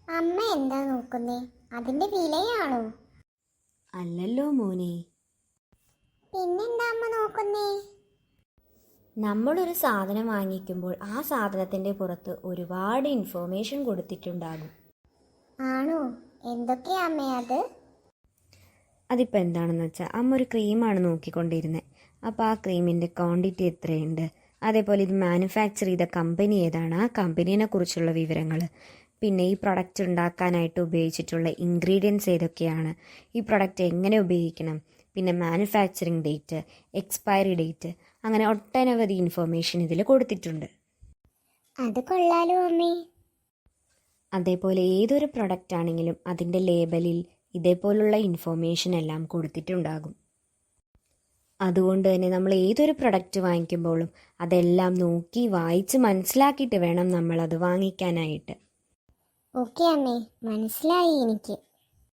അമ്മ എന്താ നോക്കുന്നേ? അതിന്റെ വിലയാണോ? അല്ലല്ലോ മോനെ. പിന്നെന്താ അമ്മ നോക്കുന്നേ? നമ്മളൊരു സാധനം വാങ്ങിക്കുമ്പോൾ ആ സാധനത്തിൻ്റെ പുറത്ത് ഒരുപാട് ഇൻഫോർമേഷൻ കൊടുത്തിട്ടുണ്ടാകും. ആണോ? എന്തൊക്കെയാ അമ്മേ അത്? അതിപ്പോൾ എന്താണെന്ന് വെച്ചാൽ അമ്മ ഒരു ക്രീമാണ് നോക്കിക്കൊണ്ടിരുന്നത്. അപ്പോൾ ആ ക്രീമിൻ്റെ ക്വാണ്ടിറ്റി എത്രയുണ്ട്, അതേപോലെ ഇത് മാനുഫാക്ചർ ചെയ്ത കമ്പനി ഏതാണ്, ആ കമ്പനീനെ കുറിച്ചുള്ള വിവരങ്ങൾ, പിന്നെ ഈ പ്രൊഡക്റ്റ് ഉണ്ടാക്കാനായിട്ട് ഉപയോഗിച്ചിട്ടുള്ള ഇൻഗ്രീഡിയൻസ് ഏതൊക്കെയാണ്, ഈ പ്രൊഡക്റ്റ് എങ്ങനെ ഉപയോഗിക്കണം, പിന്നെ മാനുഫാക്ചറിങ് ഡേറ്റ്, എക്സ്പയറി ഡേറ്റ്, അങ്ങനെ ഒട്ടനവധി ഇൻഫോർമേഷൻ ഇതിൽ കൊടുത്തിട്ടുണ്ട്. അത് കൊള്ളാലോ അമ്മേ. അതേപോലെ ഏതൊരു പ്രൊഡക്റ്റ് ആണെങ്കിലും അതിൻ്റെ ലേബലിൽ ഇതേപോലുള്ള ഇൻഫോർമേഷൻ എല്ലാം കൊടുത്തിട്ടുണ്ടാകും. അതുകൊണ്ട് തന്നെ നമ്മൾ ഏതൊരു പ്രൊഡക്റ്റ് വാങ്ങിക്കുമ്പോഴും അതെല്ലാം നോക്കി വായിച്ച് മനസ്സിലാക്കിയിട്ട് വേണം നമ്മളത് വാങ്ങിക്കാനായിട്ട്. ഓക്കെ അമ്മേ, മനസ്സിലായി എനിക്ക്.